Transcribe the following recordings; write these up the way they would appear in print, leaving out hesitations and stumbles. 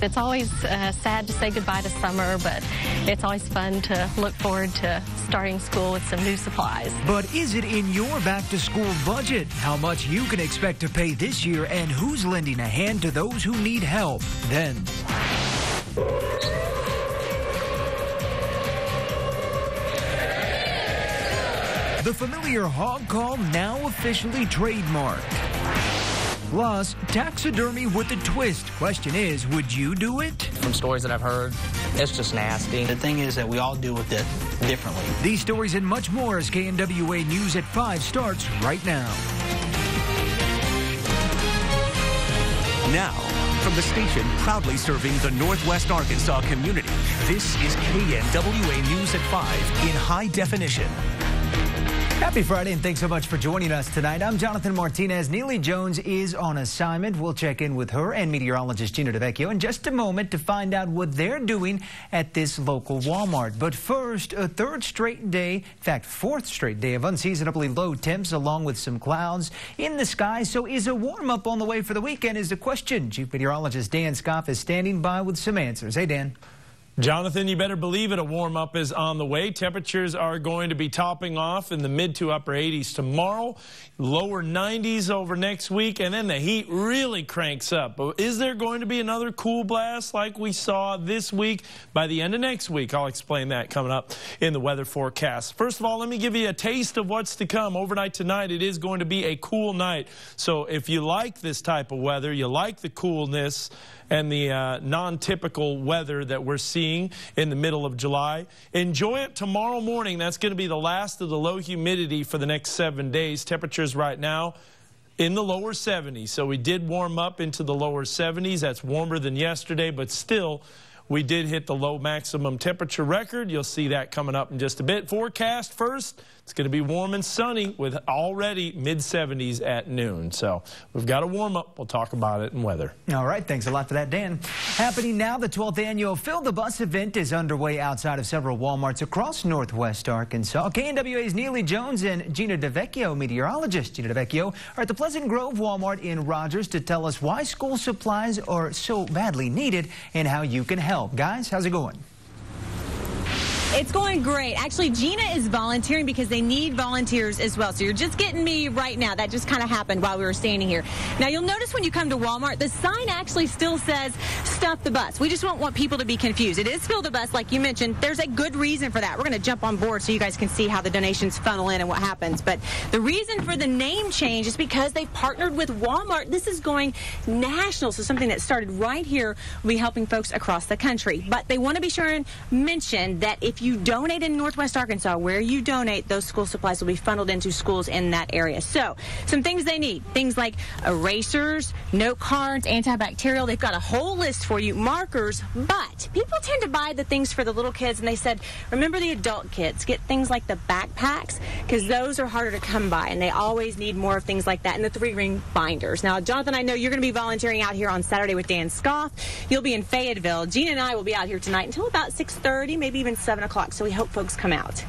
It's always sad to say goodbye to summer, but it's always fun to look forward to starting school with some new supplies. But is it in your back-to-school budget? How much you can expect to pay this year and who's lending a hand to those who need help? Then. The familiar hog call now officially trademarked. Plus, taxidermy with a twist. Question is, would you do it? From stories that I've heard, it's just nasty. The thing is that we all deal with it differently. These stories and much more as KNWA News at 5 starts right now. Now, from the station proudly serving the Northwest Arkansas community, this is KNWA News at 5 in high definition. Happy Friday, and thanks so much for joining us tonight. I'm Jonathan Martinez. Neely Jones is on assignment. We'll check in with her and meteorologist Gina DeVecchio in just a moment to find out what they're doing at this local Walmart. But first, a third straight day, in fact, fourth straight day of unseasonably low temps along with some clouds in the sky. So is a warm-up on the way for the weekend is the question. Chief Meteorologist Dan Scoff is standing by with some answers. Hey, Dan. Jonathan, you better believe it, a warm-up is on the way. Temperatures are going to be topping off in the mid to upper 80s tomorrow, lower 90s over next week, and then the heat really cranks up. But is there going to be another cool blast like we saw this week? By the end of next week, I'll explain that coming up in the weather forecast. First of all, let me give you a taste of what's to come. Overnight tonight, it is going to be a cool night. So if you like this type of weather, you like the coolness and the non-typical weather that we're seeing in the middle of July, enjoy it tomorrow morning. That's going to be the last of the low humidity for the next 7 days. Temperatures right now in the lower 70s. So we did warm up into the lower 70s. That's warmer than yesterday, but still we did hit the low maximum temperature record. You'll see that coming up in just a bit. Forecast first, it's going to be warm and sunny with already mid-70s at noon. So we've got a warm-up. We'll talk about it in weather. All right. Thanks a lot for that, Dan. Happening now, the 12th annual Fill the Bus event is underway outside of several Walmarts across Northwest Arkansas. KNWA's Neely Jones and Gina DeVecchio, meteorologist Gina DeVecchio, are at the Pleasant Grove Walmart in Rogers to tell us why school supplies are so badly needed and how you can help. Guys, how's it going? It's going great. Actually, Gina is volunteering because they need volunteers as well. So you're just getting me right now. That just kind of happened while we were standing here. Now, you'll notice when you come to Walmart, the sign actually still says, stuff the bus. We just don't want people to be confused. It is Fill the Bus, like you mentioned. There's a good reason for that. We're going to jump on board so you guys can see how the donations funnel in and what happens. But the reason for the name change is because they've partnered with Walmart. This is going national, so something that started right here will be helping folks across the country. But they want to be sure and mention that if you donate in Northwest Arkansas, where you donate, those school supplies will be funneled into schools in that area. So some things they need, things like erasers, note cards, antibacterial. They've got a whole list for you, markers, but people tend to buy the things for the little kids, and they said, remember the adult kids, get things like the backpacks, because those are harder to come by, and they always need more of things like that, and the 3-ring binders. Now, Jonathan, I know you're going to be volunteering out here on Saturday with Dan Scoff. You'll be in Fayetteville. Gina and I will be out here tonight until about 6:30, maybe even 7 o'clock. So we hope folks come out.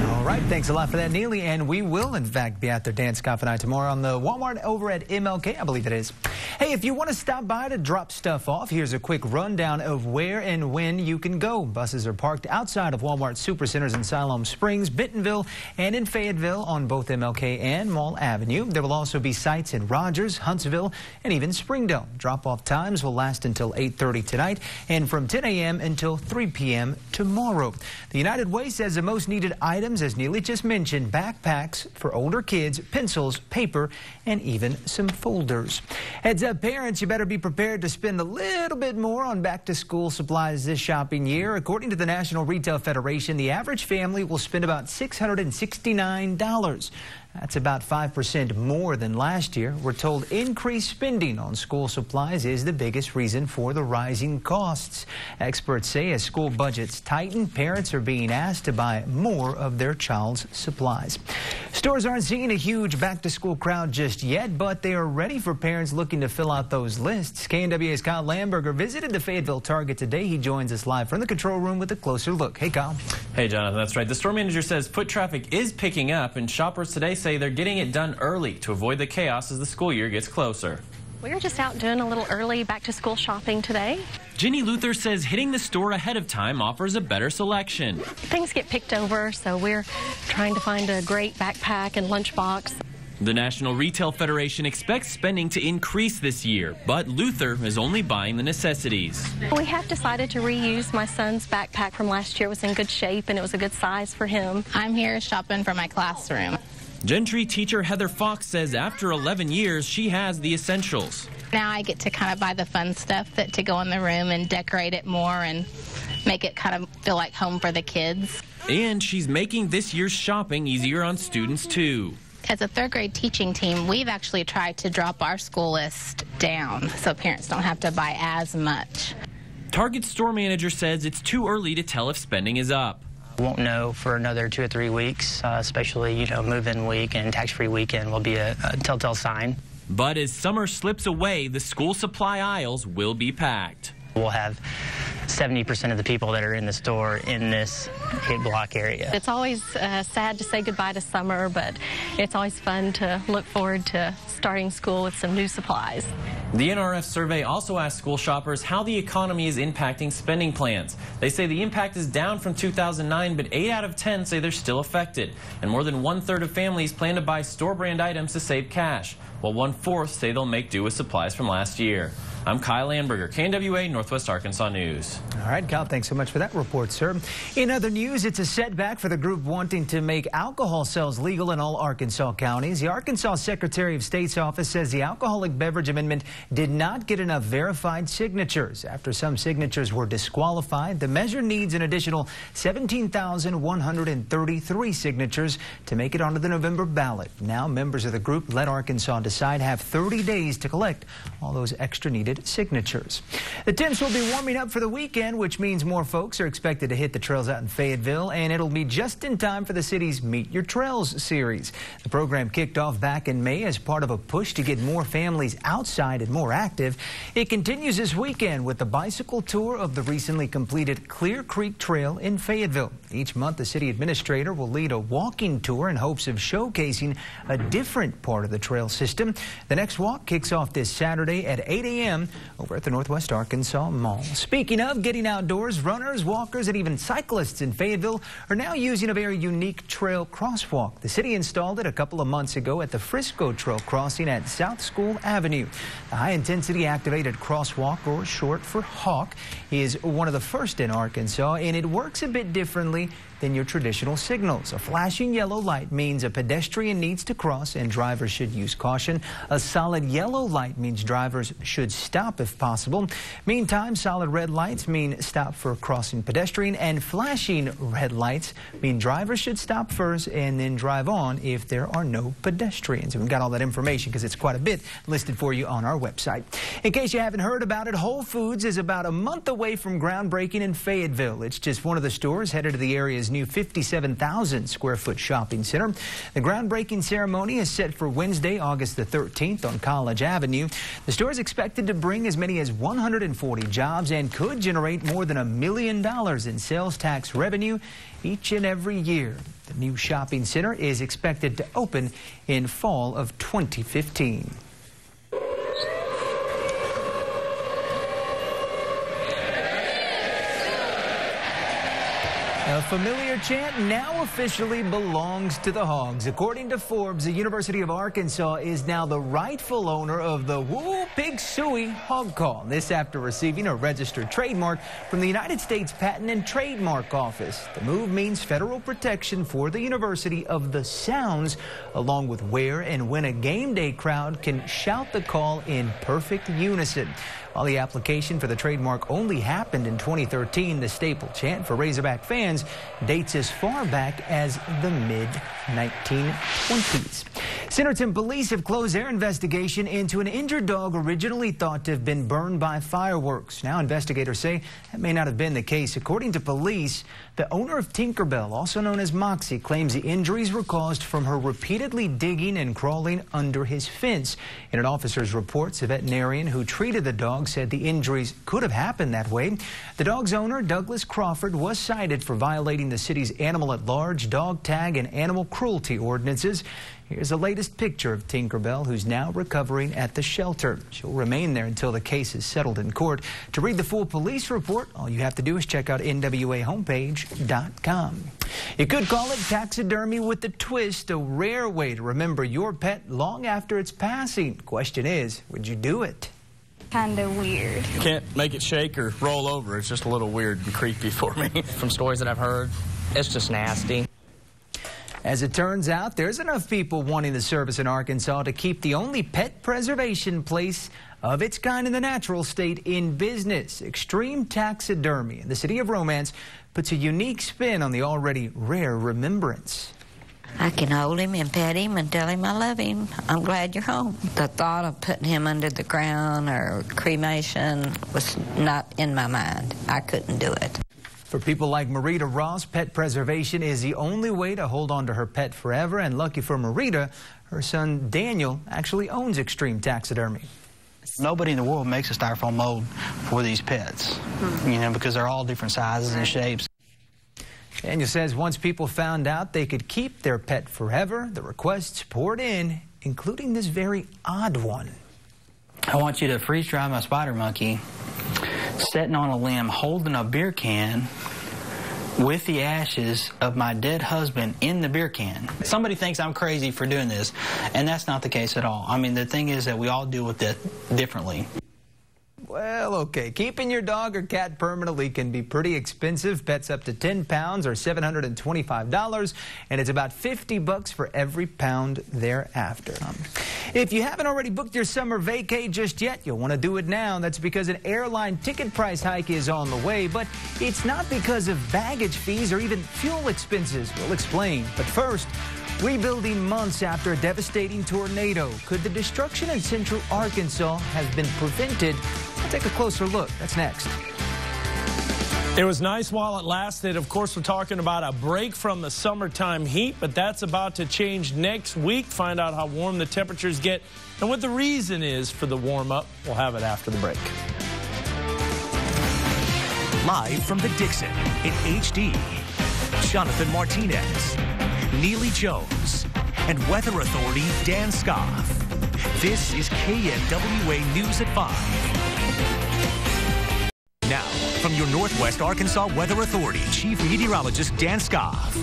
All right. Thanks a lot for that, Neely. And we will, in fact, be out there, Dan Scoff and I, tomorrow on the Walmart over at MLK, I believe it is. Hey, if you want to stop by to drop stuff off, here's a quick rundown of where and when you can go. Buses are parked outside of Walmart Supercenters in Siloam Springs, Bentonville, and in Fayetteville on both MLK and Mall Avenue. There will also be sites in Rogers, Huntsville, and even Springdale. Drop-off times will last until 8:30 tonight and from 10 a.m. until 3 p.m. tomorrow. The United Way says the most needed items, as Neely just mentioned, backpacks for older kids, pencils, paper, and even some folders. Heads up, parents, you better be prepared to spend a little bit more on back-to-school supplies this shopping year. According to the National Retail Federation, the average family will spend about $669. That's about 5% more than last year. We're told increased spending on school supplies is the biggest reason for the rising costs. Experts say as school budgets tighten, parents are being asked to buy more of their child's supplies. Stores aren't seeing a huge back-to-school crowd just yet, but they are ready for parents looking to fill out those lists. KNWA's Kyle Lamberger visited the Fayetteville Target today. He joins us live from the control room with a closer look. Hey, Kyle. Hey, Jonathan, that's right. The store manager says foot traffic is picking up, and shoppers today say they're getting it done early to avoid the chaos as the school year gets closer. We were just out doing a little early back-to-school shopping today. Ginny Luther says hitting the store ahead of time offers a better selection. Things get picked over, so we're trying to find a great backpack and lunchbox. The National Retail Federation expects spending to increase this year, but Luther is only buying the necessities. We have decided to reuse my son's backpack from last year. It was in good shape and it was a good size for him. I'm here shopping for my classroom. Gentry teacher Heather Fox says after 11 years, she has the essentials. Now I get to kind of buy the fun stuff to go in the room and decorate it more and make it kind of feel like home for the kids. And she's making this year's shopping easier on students, too. As a third grade teaching team, we've actually tried to drop our school list down so parents don't have to buy as much. Target store manager says it's too early to tell if spending is up. Won't know for another 2 or 3 weeks, especially, move-in week and tax-free weekend will be a telltale sign. But as summer slips away, the school supply aisles will be packed. We'll have 70% of the people that are in the store in this hit block area. It's always sad to say goodbye to summer, but it's always fun to look forward to starting school with some new supplies. The NRF survey also asked school shoppers how the economy is impacting spending plans. They say the impact is down from 2009, but 8 out of 10 say they're still affected. And more than 1/3 of families plan to buy store brand items to save cash, while 1/4 say they'll make do with supplies from last year. I'm Kyle Landberger, KNWA Northwest Arkansas News. All right, Kyle, thanks so much for that report, sir. In other news, it's a setback for the group wanting to make alcohol sales legal in all Arkansas counties. The Arkansas Secretary of State's office says the alcoholic beverage amendment did not get enough verified signatures. After some signatures were disqualified, the measure needs an additional 17,133 signatures to make it onto the November ballot. Now, members of the group Let Arkansas Decide have 30 days to collect all those extra needed signatures. The temps will be warming up for the weekend, which means more folks are expected to hit the trails out in Fayetteville, and it'll be just in time for the city's Meet Your Trails series. The program kicked off back in May as part of a push to get more families outside and more active. It continues this weekend with the bicycle tour of the recently completed Clear Creek Trail in Fayetteville. Each month, the city administrator will lead a walking tour in hopes of showcasing a different part of the trail system. The next walk kicks off this Saturday at 8 a.m. over at the Northwest Arkansas Mall. Speaking of getting outdoors, runners, walkers, and even cyclists in Fayetteville are now using a very unique trail crosswalk. The city installed it a couple of months ago at the Frisco Trail crossing at South School Avenue. The high-intensity activated crosswalk, or short for HAWK, is one of the first in Arkansas, and it works a bit differently than your traditional signals. A flashing yellow light means a pedestrian needs to cross and drivers should use caution. A solid yellow light means drivers should stop if possible. Meantime, solid red lights mean stop for crossing pedestrian, and flashing red lights mean drivers should stop first and then drive on if there are no pedestrians. And we've got all that information because it's quite a bit listed for you on our website. In case you haven't heard about it, Whole Foods is about a month away from groundbreaking in Fayetteville. It's just one of the stores headed to the area's new 57,000 square foot shopping center. The groundbreaking ceremony is set for Wednesday, August the 13th on College Avenue. The store is expected to bring as many as 140 jobs and could generate more than $1 million in sales tax revenue each and every year. The new shopping center is expected to open in fall of 2015. A familiar chant now officially belongs to the Hogs. According to Forbes, the University of Arkansas is now the rightful owner of the Woo Pig Suey Hog Call. This after receiving a registered trademark from the United States Patent and Trademark Office. The move means federal protection for the University of the sounds, along with where and when a game day crowd can shout the call in perfect unison. While the application for the trademark only happened in 2013, the staple chant for Razorback fans dates as far back as the mid-1920s. Centerton police have closed their investigation into an injured dog originally thought to have been burned by fireworks. Now investigators say that may not have been the case. According to police, the owner of Tinkerbell, also known as Moxie, claims the injuries were caused from her repeatedly digging and crawling under his fence. In an officer's report, a veterinarian who treated the dog said the injuries could have happened that way. The dog's owner, Douglas Crawford, was cited for violating violating the city's animal at large, dog tag, and animal cruelty ordinances. Here's the latest picture of Tinkerbell, who's now recovering at the shelter. She'll remain there until the case is settled in court. To read the full police report, all you have to do is check out nwahomepage.com. You could call it taxidermy with a twist, a rare way to remember your pet long after its passing. Question is, would you do it? Kind of weird. Can't make it shake or roll over. It's just a little weird and creepy for me. From stories that I've heard, it's just nasty. As it turns out, there's enough people wanting the service in Arkansas to keep the only pet preservation place of its kind in the natural state in business. Extreme Taxidermy in the city of Romance puts a unique spin on the already rare remembrance. I can hold him and pet him and tell him I love him. I'm glad you're home. The thought of putting him under the ground or cremation was not in my mind. I couldn't do it. For people like Marita Ross, pet preservation is the only way to hold on to her pet forever. And lucky for Marita, her son Daniel actually owns Extreme Taxidermy. Nobody in the world makes a styrofoam mold for these pets, because they're all different sizes and shapes. Daniel says once people found out they could keep their pet forever, the requests poured in, including this very odd one. I want you to freeze dry my spider monkey, sitting on a limb holding a beer can with the ashes of my dead husband in the beer can. Somebody thinks I'm crazy for doing this, and that's not the case at all. I mean, the thing is that we all deal with it differently. Well, okay, keeping your dog or cat permanently can be pretty expensive. Pets up to 10 pounds are $725, and it's about $50 for every pound thereafter. If you haven't already booked your summer vacay just yet, you'll want to do it now. That's because an airline ticket price hike is on the way, but it's not because of baggage fees or even fuel expenses. We'll explain. But first, rebuilding months after a devastating tornado. Could the destruction in central Arkansas have been prevented? We'll take a closer look. That's next. It was nice while it lasted. Of course, we're talking about a break from the summertime heat, but that's about to change next week. Find out how warm the temperatures get and what the reason is for the warm-up. We'll have it after the break. Live from the Dixon in HD, Jonathan Martinez, Neely Jones, and Weather Authority Dan Scoff. This is KNWA News at 5. Now, from your Northwest Arkansas Weather Authority, Chief Meteorologist Dan Scoff.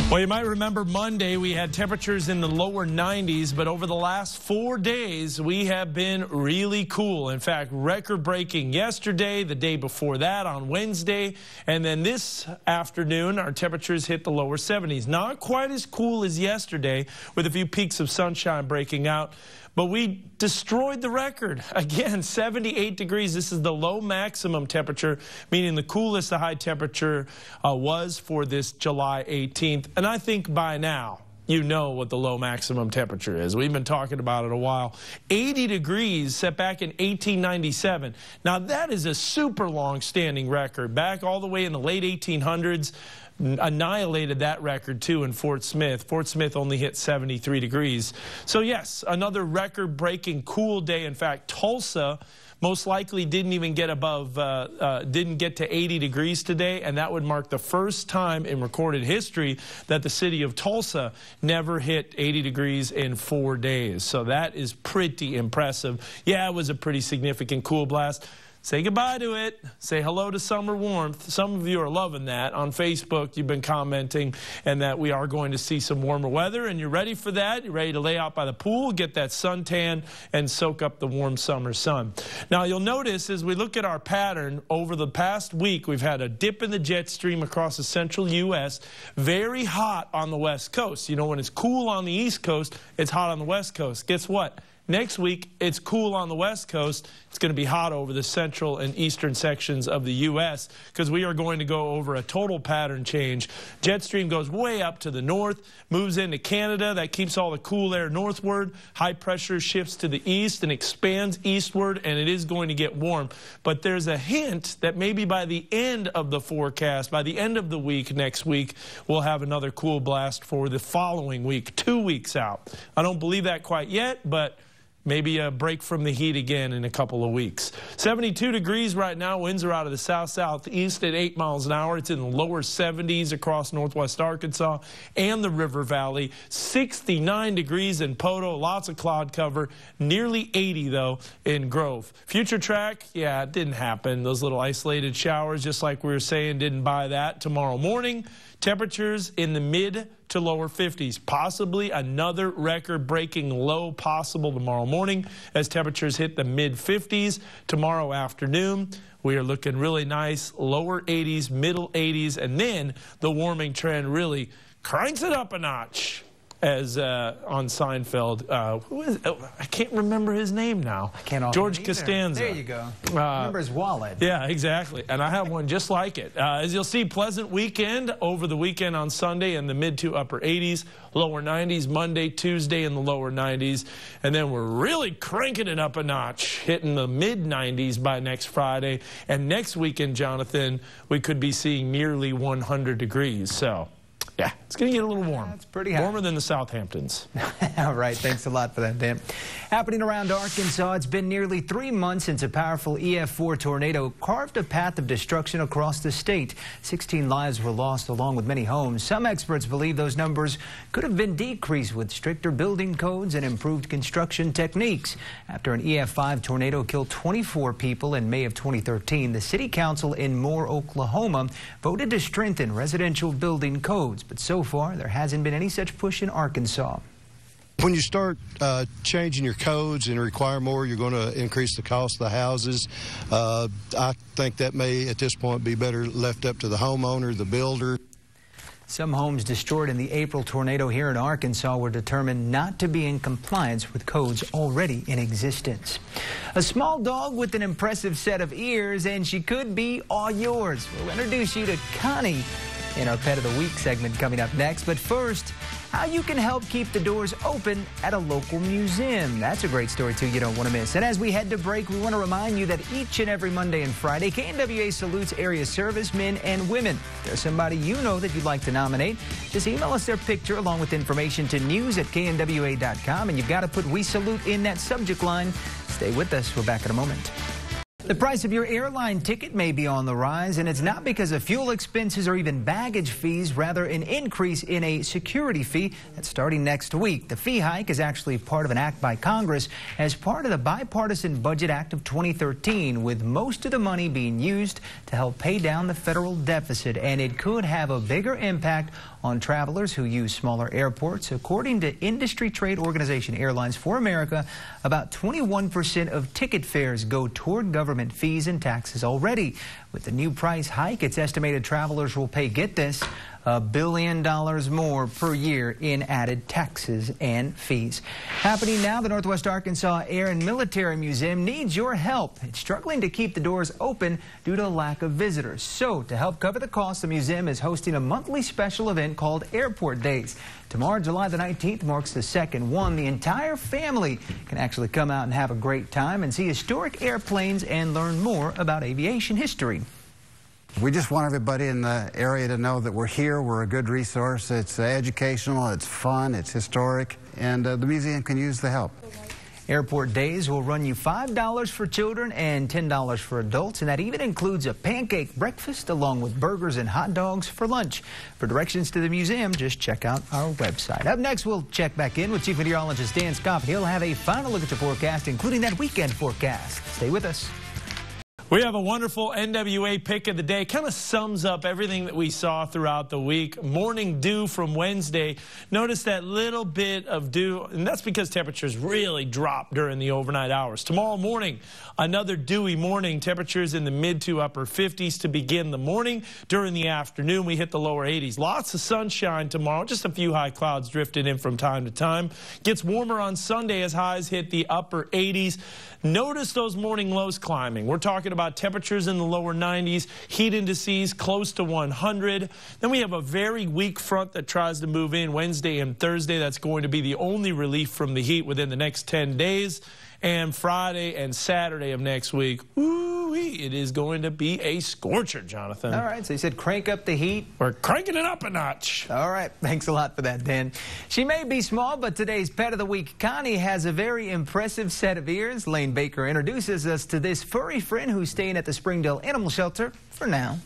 Well, you might remember Monday we had temperatures in the lower 90s, but over the last 4 days we have been really cool. In fact, record-breaking yesterday, the day before that on Wednesday, and then this afternoon our temperatures hit the lower 70s. Not quite as cool as yesterday with a few peaks of sunshine breaking out, but we destroyed the record. Again, 78 degrees. This is the low maximum temperature, meaning the coolest the high temperature was for this July 18th. And I think by now, you know what the low maximum temperature is. We've been talking about it a while. 80 degrees set back in 1897. Now, that is a super long-standing record. Back all the way in the late 1800s, annihilated that record too in Fort Smith. Fort Smith only hit 73 degrees. So yes, another record-breaking cool day. In fact, Tulsa most likely didn't even get above, didn't get to 80 degrees today, and that would mark the first time in recorded history that the city of Tulsa never hit 80 degrees in 4 days. So that is pretty impressive. Yeah, it was a pretty significant cool blast. Say goodbye to it. Say hello to summer warmth. Some of you are loving that. On Facebook, you've been commenting and that we are going to see some warmer weather, and you're ready for that. You're ready to lay out by the pool, get that suntan, and soak up the warm summer sun. Now, you'll notice as we look at our pattern over the past week, we've had a dip in the jet stream across the central U.S., very hot on the west coast. You know, when it's cool on the east coast, it's hot on the west coast. Guess what? Next week, it's cool on the west coast. It's going to be hot over the central and eastern sections of the U.S. because we are going to go over a total pattern change. Jet stream goes way up to the north, moves into Canada. That keeps all the cool air northward. High pressure shifts to the east and expands eastward, and it is going to get warm. But there's a hint that maybe by the end of the forecast, by the end of the week next week, we'll have another cool blast for the following week, 2 weeks out. I don't believe that quite yet, but maybe a break from the heat again in a couple of weeks. 72 degrees right now. Winds are out of the south-southeast at 8 miles an hour. It's in the lower 70s across northwest Arkansas and the River Valley. 69 degrees in Poto. Lots of cloud cover. Nearly 80, though, in Grove. Future track, yeah, it didn't happen. Those little isolated showers, just like we were saying, didn't buy that. Tomorrow morning, temperatures in the mid to lower 50s. Possibly another record-breaking low possible tomorrow morning as temperatures hit the mid-50s. Tomorrow afternoon, we are looking really nice, lower 80s, middle 80s, and then the warming trend really cranks it up a notch. As on Seinfeld, who is? Oh, I can't remember his name now. I can't. George Costanza. There you go. Remember his wallet. Yeah, exactly. And I have one just like it. As you'll see, pleasant weekend over the weekend on Sunday in the mid to upper 80s, lower 90s Monday, Tuesday in the lower 90s, and then we're really cranking it up a notch, hitting the mid 90s by next Friday. And next weekend, Jonathan, we could be seeing nearly 100 degrees. So. Yeah, it's going to get a little warm. It's pretty hot. Warmer than the Southamptons. All right, thanks a lot for that, Dan. Happening around Arkansas, it's been nearly 3 months since a powerful EF4 tornado carved a path of destruction across the state. 16 lives were lost along with many homes. Some experts believe those numbers could have been decreased with stricter building codes and improved construction techniques. After an EF5 tornado killed 24 people in May of 2013, the city council in Moore, Oklahoma voted to strengthen residential building codes. But so far, there hasn't been any such push in Arkansas. When you start changing your codes and require more, you're going to increase the cost of the houses. I think that may, at this point, be better left up to the homeowner, the builder. Some homes destroyed in the April tornado here in Arkansas were determined not to be in compliance with codes already in existence. A small dog with an impressive set of ears, and she could be all yours. We'll introduce you to Connie in our Pet of the Week segment coming up next. But first, how you can help keep the doors open at a local museum. That's a great story, too, you don't want to miss. And as we head to break, we want to remind you that each and every Monday and Friday, KNWA salutes area servicemen and women. If there's somebody you know that you'd like to nominate, just email us their picture along with information to news@knwa.com. And you've got to put "We Salute" in that subject line. Stay with us. We're back in a moment. The price of your airline ticket may be on the rise, and it's not because of fuel expenses or even baggage fees, rather an increase in a security fee that's starting next week. The fee hike is actually part of an act by Congress as part of the Bipartisan Budget Act of 2013, with most of the money being used to help pay down the federal deficit, and it could have a bigger impact on travelers who use smaller airports. According to industry trade organization Airlines for America, about 21% of ticket fares go toward government fees and taxes already. With the new price hike, it's estimated travelers will pay, get this, $1 billion more per year in added taxes and fees. Happening now, the Northwest Arkansas Air and Military Museum needs your help. It's struggling to keep the doors open due to a lack of visitors. So to help cover the cost, the museum is hosting a monthly special event called Airport Days. Tomorrow, July the 19th, marks the second one. The entire family can actually come out and have a great time and see historic airplanes and learn more about aviation history. We just want everybody in the area to know that we're here. We're a good resource. It's educational, it's fun, it's historic, and the museum can use the help. Airport Days will run you $5 for children and $10 for adults, and that even includes a pancake breakfast along with burgers and hot dogs for lunch. For directions to the museum, just check out our website. Up next, we'll check back in with Chief Meteorologist Dan Scott. He'll have a final look at the forecast, including that weekend forecast. Stay with us. We have a wonderful NWA pick of the day. Kind of sums up everything that we saw throughout the week. Morning dew from Wednesday. Notice that little bit of dew, and that's because temperatures really dropped during the overnight hours. Tomorrow morning, another dewy morning. Temperatures in the mid to upper 50s to begin the morning. During the afternoon, we hit the lower 80s. Lots of sunshine tomorrow. Just a few high clouds drifted in from time to time. Gets warmer on Sunday as highs hit the upper 80s. Notice those morning lows climbing. We're talking about temperatures in the lower 90s, heat indices close to 100. Then we have a very weak front that tries to move in Wednesday and Thursday. That's going to be the only relief from the heat within the next 10 days. And Friday and Saturday of next week, ooh, woo-wee. It is going to be a scorcher, Jonathan. All right, so you said crank up the heat. We're cranking it up a notch. All right, thanks a lot for that, Dan. She may be small, but today's Pet of the Week, Connie, has a very impressive set of ears. Lane Baker introduces us to this furry friend who's staying at the Springdale Animal Shelter for now.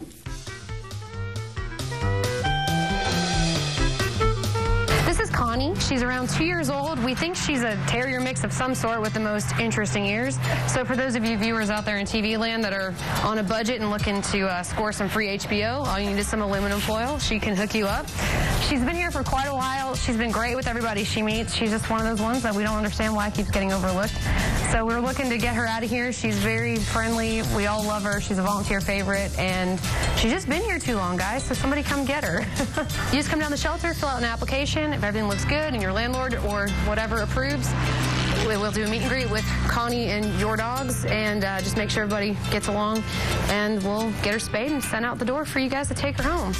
This is Connie. She's around 2 years old. We think she's a terrier mix of some sort with the most interesting ears. So for those of you viewers out there in TV land that are on a budget and looking to score some free HBO, all you need is some aluminum foil. She can hook you up. She's been here for quite a while. She's been great with everybody she meets. She's just one of those ones that we don't understand why keeps getting overlooked. So we're looking to get her out of here. She's very friendly. We all love her. She's a volunteer favorite, and she's just been here too long, guys, so somebody come get her. You just come down the shelter, fill out an application. If everything looks good and your landlord or whatever approves, we'll do a meet and greet with Connie and your dogs, and just make sure everybody gets along, and we'll get her spayed and sent out the door for you guys to take her home.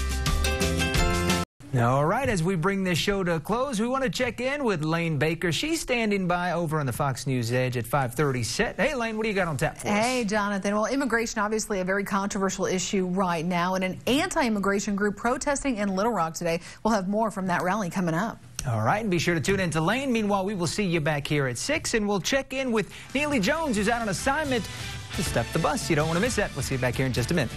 All right, as we bring this show to a close, we want to check in with Lane Baker. She's standing by over on the Fox News Edge at 5:30 set. Hey, Lane, what do you got on tap for us? Hey, Jonathan. Well, immigration, obviously a very controversial issue right now, and an anti-immigration group protesting in Little Rock today. We'll have more from that rally coming up. All right, and be sure to tune in to Lane. Meanwhile, we will see you back here at 6, and we'll check in with Neely Jones, who's out on assignment to stuff the bus. You don't want to miss that. We'll see you back here in just a minute.